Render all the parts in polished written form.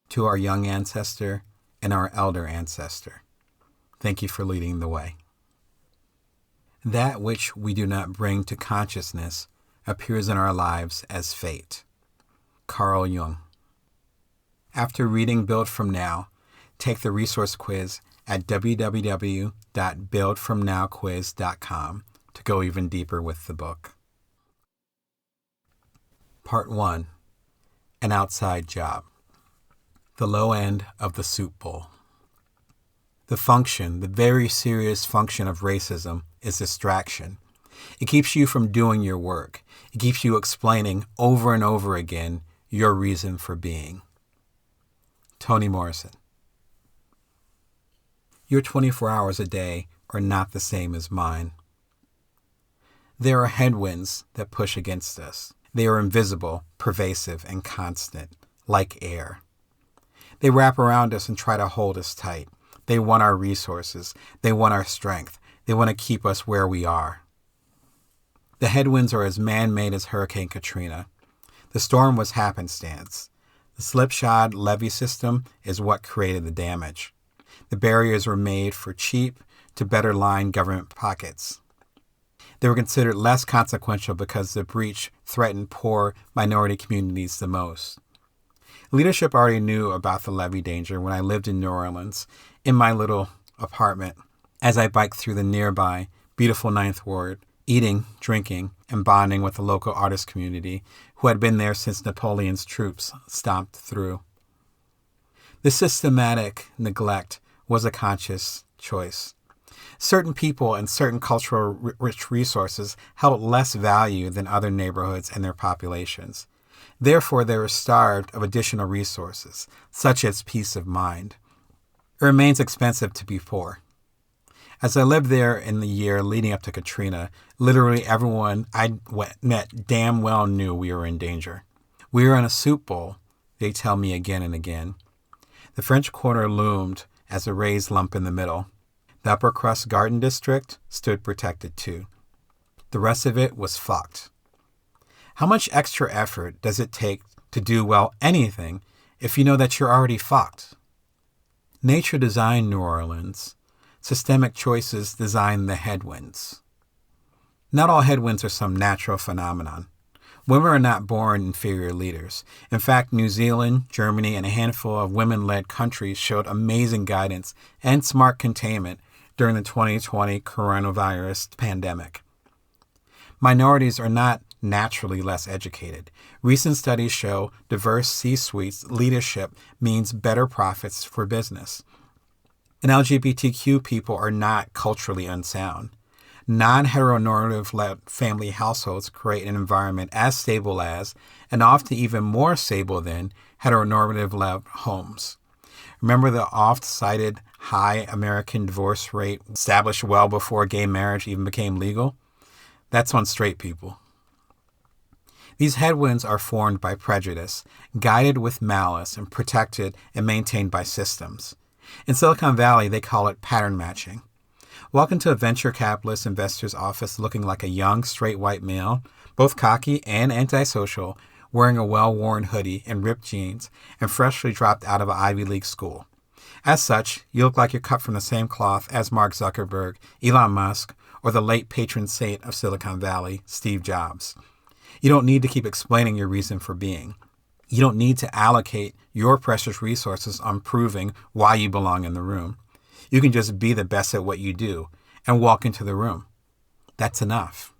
to our young ancestor and our elder ancestor. Thank you for leading the way. That which we do not bring to consciousness appears in our lives as fate. Carl Jung. After reading Build From Now, take the resource quiz at www.buildfromnowquiz.com to go even deeper with the book. Part 1. An Outside Job. The low end of the soup bowl. The very serious function of racism is distraction. It keeps you from doing your work. It keeps you explaining over and over again your reason for being. Toni Morrison. Your 24 hours a day are not the same as mine. There are headwinds that push against us. They are invisible, pervasive, and constant, like air. They wrap around us and try to hold us tight. They want our resources. They want our strength. They want to keep us where we are. The headwinds are as man-made as Hurricane Katrina. The storm was happenstance. The slipshod levee system is what created the damage. The barriers were made for cheap to better line government pockets. They were considered less consequential because the breach threatened poor minority communities the most. Leadership already knew about the levee danger when I lived in New Orleans in my little apartment as I biked through the nearby beautiful Ninth Ward, eating, drinking, and bonding with the local artist community who had been there since Napoleon's troops stomped through. This systematic neglect was a conscious choice. Certain people and certain cultural rich resources held less value than other neighborhoods and their populations. Therefore, they were starved of additional resources, such as peace of mind. It remains expensive to be poor. As I lived there in the year leading up to Katrina, literally everyone I met damn well knew we were in danger. We were in a soup bowl, they tell me again and again. The French Quarter loomed as a raised lump in the middle. The upper crust garden district stood protected too. The rest of it was fucked. How much extra effort does it take to do well anything if you know that you're already fucked? Nature designed New Orleans. Systemic choices design the headwinds. Not all headwinds are some natural phenomenon. Women are not born inferior leaders. In fact, New Zealand, Germany, and a handful of women-led countries showed amazing guidance and smart containment during the 2020 coronavirus pandemic. Minorities are not naturally less educated. Recent studies show diverse C-suites leadership means better profits for business. And LGBTQ people are not culturally unsound. Non-heteronormative family households create an environment as stable as, and often even more stable than, heteronormative homes. Remember the oft-cited high American divorce rate established well before gay marriage even became legal? That's on straight people. These headwinds are formed by prejudice, guided with malice, and protected and maintained by systems. In Silicon Valley, they call it pattern matching. Walk into a venture capitalist investor's office looking like a young, straight white male, both cocky and antisocial, wearing a well-worn hoodie and ripped jeans, and freshly dropped out of an Ivy League school. As such, you look like you're cut from the same cloth as Mark Zuckerberg, Elon Musk, or the late patron saint of Silicon Valley, Steve Jobs. You don't need to keep explaining your reason for being. You don't need to allocate your precious resources on proving why you belong in the room. You can just be the best at what you do and walk into the room. That's enough.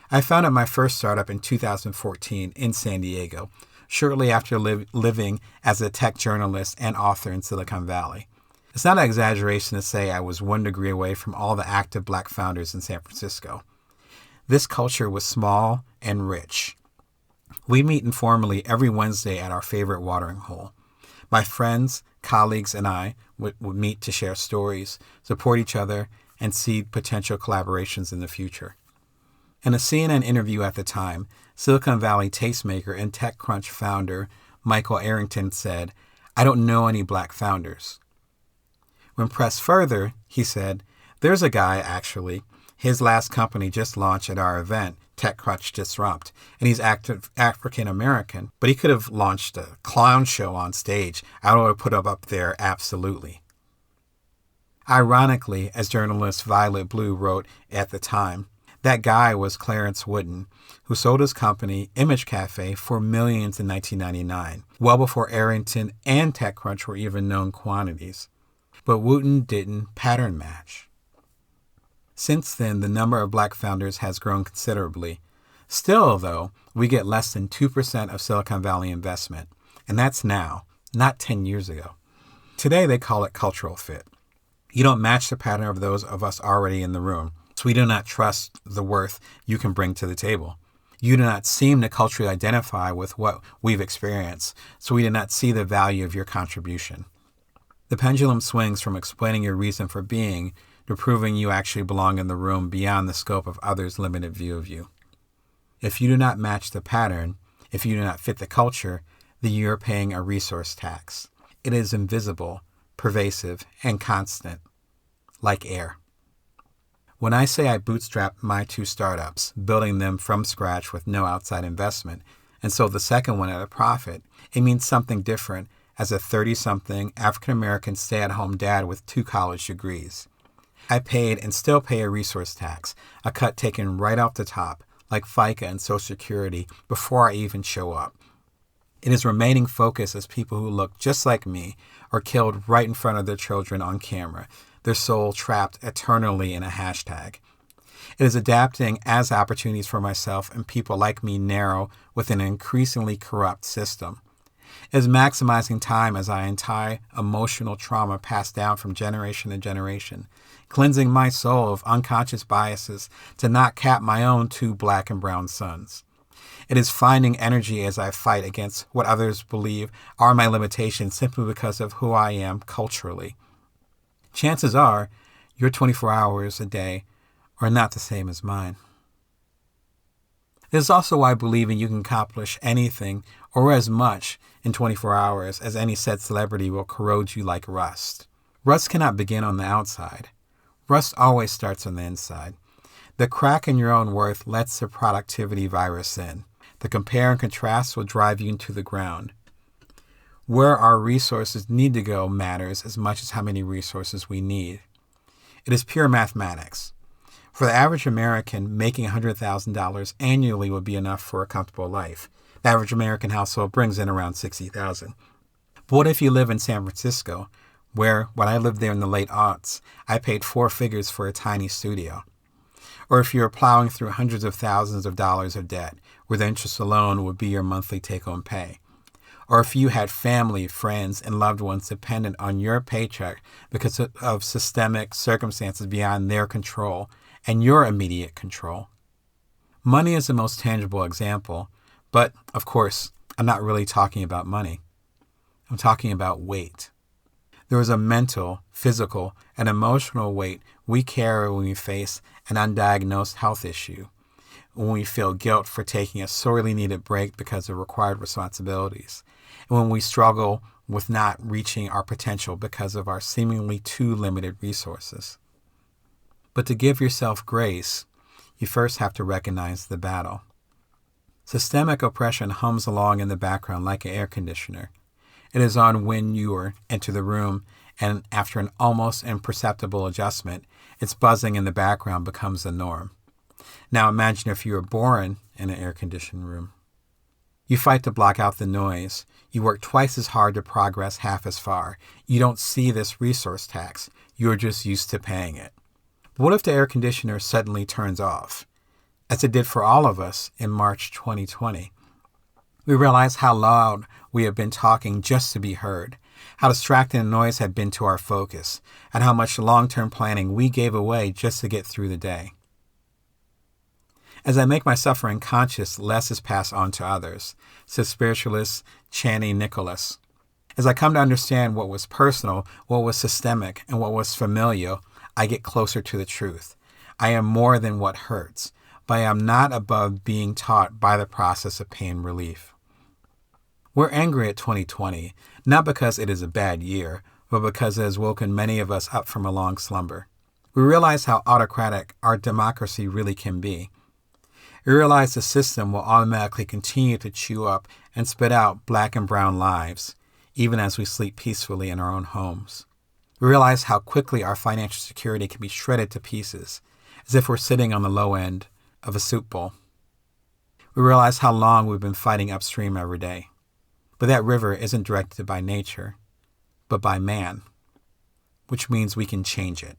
I founded my first startup in 2014 in San Diego, shortly after living as a tech journalist and author in Silicon Valley. It's not an exaggeration to say I was 1 degree away from all the active Black founders in San Francisco. This culture was small and rich. We meet informally every Wednesday at our favorite watering hole. My friends, colleagues, and I would meet to share stories, support each other, and see potential collaborations in the future. In a CNN interview at the time, Silicon Valley tastemaker and TechCrunch founder Michael Arrington said, "I don't know any Black founders." When pressed further, he said, "There's a guy, actually. His last company just launched at our event TechCrunch Disrupt, and he's African American, but he could have launched a clown show on stage. I would have put him up there absolutely. Ironically, as journalist Violet Blue wrote at the time, that guy was Clarence Wooden, who sold his company, Image Cafe, for millions in 1999, well before Arrington and TechCrunch were even known quantities. But Wooden didn't pattern match. Since then, the number of black founders has grown considerably. Still, though, we get less than 2% of Silicon Valley investment, and that's now, not 10 years ago. Today, they call it cultural fit. You don't match the pattern of those of us already in the room, so we do not trust the worth you can bring to the table. You do not seem to culturally identify with what we've experienced, so we do not see the value of your contribution. The pendulum swings from explaining your reason for being to proving you actually belong in the room beyond the scope of others' limited view of you. If you do not match the pattern, if you do not fit the culture, then you are paying a resource tax. It is invisible, pervasive, and constant, like air. When I say I bootstrapped my 2 startups, building them from scratch with no outside investment, and sold the second one at a profit, it means something different as a 30-something African-American stay-at-home dad with 2 college degrees. I paid and still pay a resource tax, a cut taken right off the top, like FICA and Social Security, before I even show up. It is remaining focused as people who look just like me are killed right in front of their children on camera, their soul trapped eternally in a hashtag. It is adapting as opportunities for myself and people like me narrow within an increasingly corrupt system. It is maximizing time as I untie emotional trauma passed down from generation to generation, cleansing my soul of unconscious biases to not cap my own 2 black and brown sons. It is finding energy as I fight against what others believe are my limitations simply because of who I am culturally. Chances are your 24 hours a day are not the same as mine. This is also why believing you can accomplish anything or as much in 24 hours as any said celebrity will corrode you like rust. Rust cannot begin on the outside. Rust always starts on the inside. The crack in your own worth lets the productivity virus in. The compare and contrast will drive you into the ground. Where our resources need to go matters as much as how many resources we need. It is pure mathematics. For the average American, making $100,000 annually would be enough for a comfortable life. The average American household brings in around $60,000. But what if you live in San Francisco, where, when I lived there in the late aughts, I paid 4 figures for a tiny studio? Or if you're plowing through hundreds of thousands of dollars of debt, where the interest alone would be your monthly take-home pay? Or if you had family, friends, and loved ones dependent on your paycheck because of systemic circumstances beyond their control and your immediate control? Money is the most tangible example, but, of course, I'm not really talking about money. I'm talking about weight. There is a mental, physical, and emotional weight we carry when we face an undiagnosed health issue, when we feel guilt for taking a sorely needed break because of required responsibilities, and when we struggle with not reaching our potential because of our seemingly too limited resources. But to give yourself grace, you first have to recognize the battle. Systemic oppression hums along in the background like an air conditioner. It is on when you enter the room, and after an almost imperceptible adjustment, its buzzing in the background becomes the norm. Now imagine if you were born in an air-conditioned room. You fight to block out the noise. You work twice as hard to progress half as far. You don't see this resource tax. You're just used to paying it. But what if the air conditioner suddenly turns off, as it did for all of us in March 2020? We realize how loud we have been talking just to be heard, how distracting the noise had been to our focus, and how much long-term planning we gave away just to get through the day. As I make my suffering conscious, less is passed on to others, says spiritualist Chani Nicholas. As I come to understand what was personal, what was systemic, and what was familial, I get closer to the truth. I am more than what hurts, but I am not above being taught by the process of pain relief. We're angry at 2020, not because it is a bad year, but because it has woken many of us up from a long slumber. We realize how autocratic our democracy really can be. We realize the system will automatically continue to chew up and spit out black and brown lives, even as we sleep peacefully in our own homes. We realize how quickly our financial security can be shredded to pieces, as if we're sitting on the low end of a soup bowl. We realize how long we've been fighting upstream every day. But that river isn't directed by nature, but by man, which means we can change it.